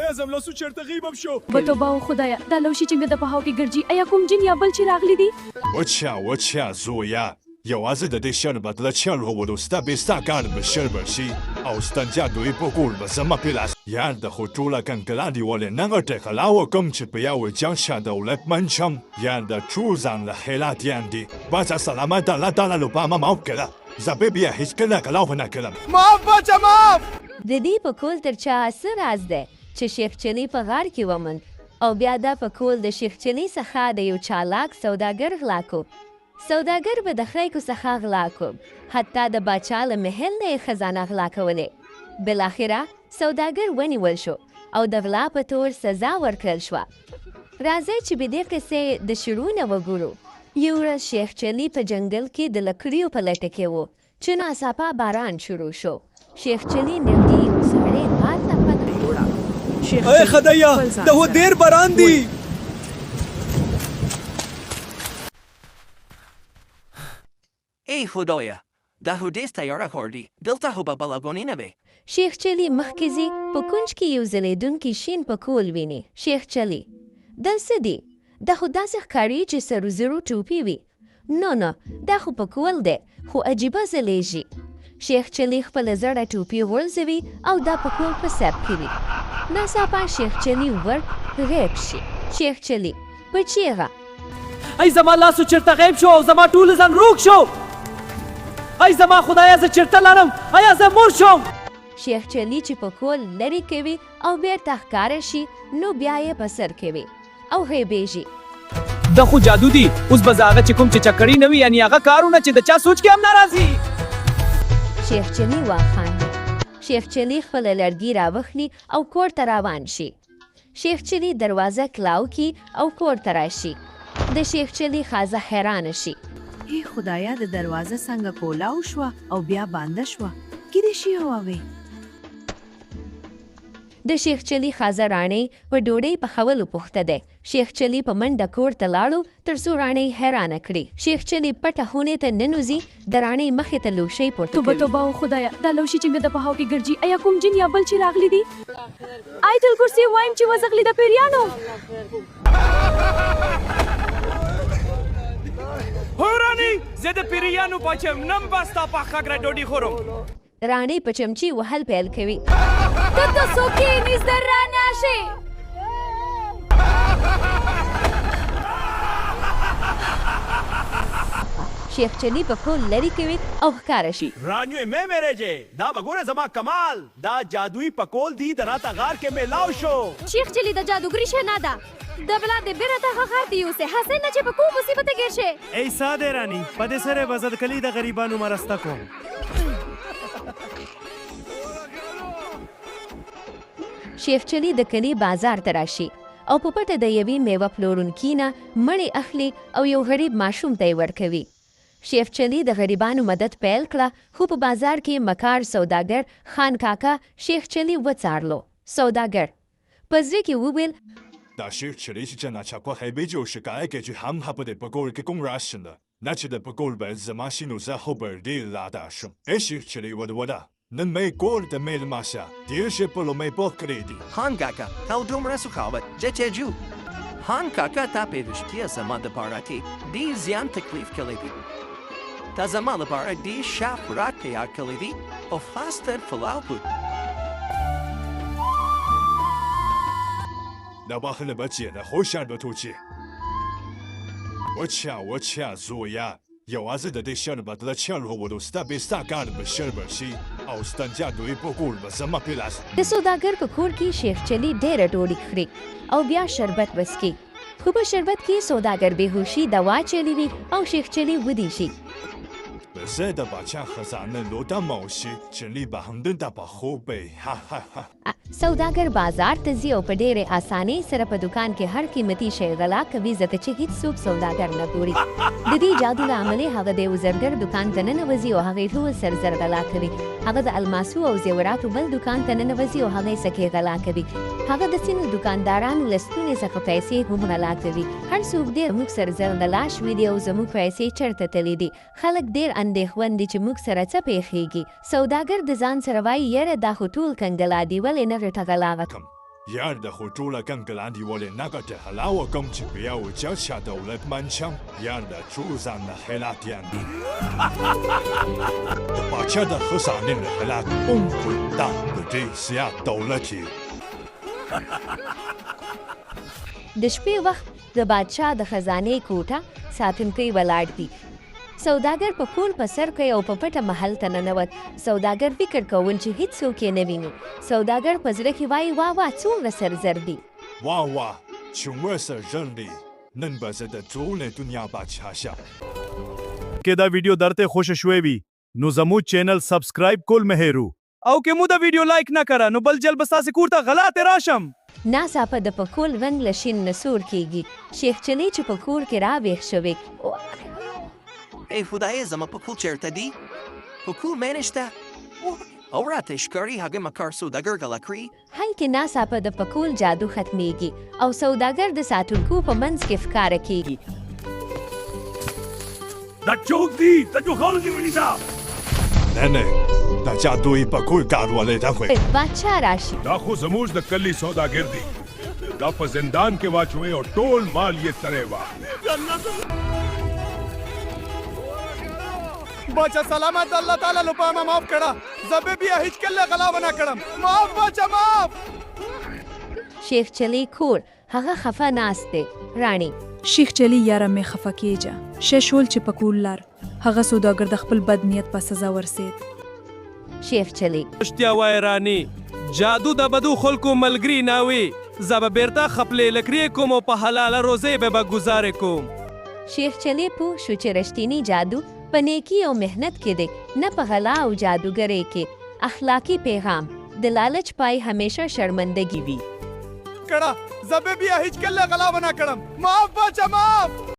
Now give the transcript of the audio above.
آیا زملاسو چرته غیبم شو؟ بتوبه او خدایا دا لوشي څنګه د پهاو کې ګرځي ایا کوم جن یا بل چې راغلي دي وچا زویا یوازې د دې شر بدله چل وولو ستا بې ستا کار به شر به شي او ستنجا دوی په کور به زما په لاس یاد د خو ټوله کنګلا دي ولې نغه ټکلا وکم چې په یو جان شه دولتمن شم یاد د ټول ځان له خیرات یاندي بچه سلامت الله تعالی لپاره ما معاف کړه زه به بیا هیڅکله کلاو نه کړم معاف بچه معاف د دې په کول تر چا څه راز دی چې شیخ چلی په غار کې وموند او بیا دا په کول د شیخ چلی څخه د یو چالاک سوداګر غلا کو سوداګر به د خلکو څخه غلا کو حتی د باچا له محل نه یې خزانه غلا کولې بالاخره سوداګر ونیول شو او د غلا په تور سزا ورکړل شوه راځئ چې په دې قصې د شروع نه وګورو یو ورځ شیخ چلی په جنګل کې د لکړیو په لټه کې و چې ناڅاپه باران شروع شو شیخ چلی نږدې یو سړی غار ته پناه یووړه ای خدایا د هو ډېر باران دی ای خدایا دا خو ډېر تیاره ښار دی دلته خو به بلاګانې نه وي شیخ چلی مخکې ځي په کونج کې یو ځلېدونکی شین پکول ویني شیخ چلی دا څه دی دا خو داسې ښکاري چې سرو زرو ټوپې وي نه دا خو پکول دی خو عجیبه ځلېږي شیخ چلی خپله زړه ټوپې غورځوي او دا پکول په سر کې وي ناڅاپه شیخ چلی ور غیب شي شیخ چلی په چیغه ای زما لاسو چرته غیب شو او زما ټول ځان روغ شو ای زما خدایا زه چرته لاړم ایا زه مړ شوم شیخ چلی چې پکول لرې کوي او بیرته ښکاره شي نو بیا یې په سر کوي او غیبېږي دا خو جادو دی اوس به زه هغه چې کوم چې چکري نه وي یعنې هغه کارونه چې د چا سوچ کې هم نه راځي شیخ چلی واخاندي شیخ چلی خپله لرګي راوخلي او کور ته روان شي شیخ چلی دروازه کلاو کی او کور ته راشي د شیخ چلی ښځه حیرانه شي ای خدایا د دروازه څنګه کولاو شوه او بیا بنده شوه کیدای شي هوا وي د شیخ چلی ښځه راڼۍ په ډوډۍ پخولو پوښته دی شیخ چلی په منډه کور ته لاړو تر څو راڼۍ حیرانه کړي شیخ چلی پټه خونې ته ننوځي د راڼۍ مخې ته لوشۍ پورته کوي توبه او خدایا دا لوشي څنګه د پهاو کې ګرځي ایا کوم جن یا بل چې راغلي دي آیت الکرسي وایم چې وزغلي د پیریانو هورانی زه د پیریانو پاچم نم بستا پاخه ګره ډوډۍ خورم راڼۍ په چمچي وهل پیل کوي ته څوک یې نږدې رانشئ شیخ چلی په کول لرې کوي او ښکاره شي رانیو مې میرے دا بګوره زما کمال دا جادویی پکول دی دراته غار کې میلاو شو شیخ چلی د جادوګری شه نه ده د بلا د بیرته غار دی اوسه حسن نه چې په کوم مصیبت کې شه ای ساده رانی په دې سره بزد کلی د غریبانو مرسته کوم شیخ چلی د کلی بازار ته راشي او په پټه د یوې میوه پلورونکي نه مڼې اخلي او یو غریب ماشوم ته یې ورکوي شیخ چلی د غریبانو مدد پیل کړه خو په بازار کې مکار سوداګر خان کاکا شیخ چلی وڅارلو سوداګر په زړه کې وویل دا شیخ چلی چې ناچاپه خیبې جو شکایت کې چې هم په دې پکول کې کوم راشن ده نه چې د پکول باید زما شي نو زه خو به ډېر لاده شم ای شیخ چلی وده نن مې کور د میلماسه ډېر شی په لومې پوه کړی دي خان کاکا تا دومره سخاوت جچجو خان کاکا تا په رښتیا زما دپاره کې ډېر زیان تکلیف کړی دی تا زما لپاره ډېر ښه خوراک تیار کړی دی او خاص تر پلاو بود دا بخله بچیه ده خوشحال به تو چی وچا زویا یوازې د دې شر بدله چل وولو ستا بې ستا کار به شر به شي او ستنجا دوی په کور به زما په لاس د سوداګر په کور کې شیخ چلی ډېره ډوډۍ خوري او بیا شربت وڅکي خو په شربت کې سوداګر بېهوشي دوا چلی وي او شیخ چلی ودی شي زه د باچا خزانه لوټم او شیخ چلی به همدلته په خوب وي سوداګر بازار ته ځي او په ډېرې اسانۍ سره په دوکان کې هر قیمتي شی غلا کوي ځکه چې هیڅوک سوداګر نه ګوري د دې جادو له امله هغه د یو زرګر دوکان ته ننوځي او هغې ټول سر زر غلا کوي هغه د الماسو او زیوراتو بل دوکان ته ننوځي او هغې سکې غلا کوي هغه د ځینو دوکاندارانو له ستونې څخه پیسې هم غلا کوي هر څوک دې موږ سر زر غلا شوي دي او زموږ پیسې چېرته تللي دي خلک ډېر اندېښمن دي چې موږ سره څه پیښیږي سوداګر د ځان سره وایي یاره دا خو ټول کنګلا دي ولې نه غټه غلا وکړم یار د خو ټوله کنګلان دی ولې نګټه حلاوه کوم چې بیا و چا دولت منشم یار د چوزان نه خلات یاندي د پاچا د خزانې نه خلات دا د دې سیا دولتي د شپې وخت د بادشاه د خزانې کوټه ساتونکی ولاړ دي. سوداګر په کول په سر کوي او په پټه محل ته ننوت. سوداګر فکر کوون چې هیڅوک یې نه ویني. سوداګر په زړه کې وایي واه واه څومره سرزر دي. واه واه څومره سرزر دي نن به زه د ټولې دنیا بادشاه شم. که دا ویډیو درته خوش شوی وي نو زموږ چینل سبسکرایب کول مه هېرو او که مو دا ویډیو لایک نه کړه نو بل جل به ستاسې کور ته غلط راشم. ناڅاپه د پکول رنګ له شین نه سور کیږي. شیخ چلی چې په کور کې راویښ شوی ای خدای زما پکول چیرته دی؟ پکول مې نشته. او راته ښکاري هغه مکار سوداګر غلکري. هلکې ناڅاپه د پکول جادو ختمیږي او سوداګر د ساتونکو په منځ کې ښکاره کیږي. دا چوک دی دا جو خالو دی ونیسا نه نه دا جادویي پکول کاروالی ته خوی بادشاه راشي. دا خو زموږ د کلي سوداګر دی دا په زندان کې واچوي او ټول مال یې ترې واخلي. باچا سلامت الله تعالی لپاره معاف کړه زبې بیا هیڅ کله غلا ونه کړم. معاف باچا معاف. شیخ چلی کور هغه خفه ناست دی. رانی شیخ چلی یاره مې خفه کیجه شول چې پکول لار هغه سوداګر د خپل بد نیت په سزا ورسید. شیخ چلی رښتیا وای رانی جادو د بدو خلکو ملګری نه وي. زه به بیرته خپلې لکړې کوم او په حلاله روزۍ به ګزارې کوم. شیخ چلی پوه شو چې رښتینی جادو په نیکي او مهنت کې دی نه په غلا او جادوګرۍ کې. اخلاقی پیغام د لالچ پای همیشه شرمندگی وي. کړه زبې بیا هیڅ کله غلا ونه کړم. معاف باچا معاف.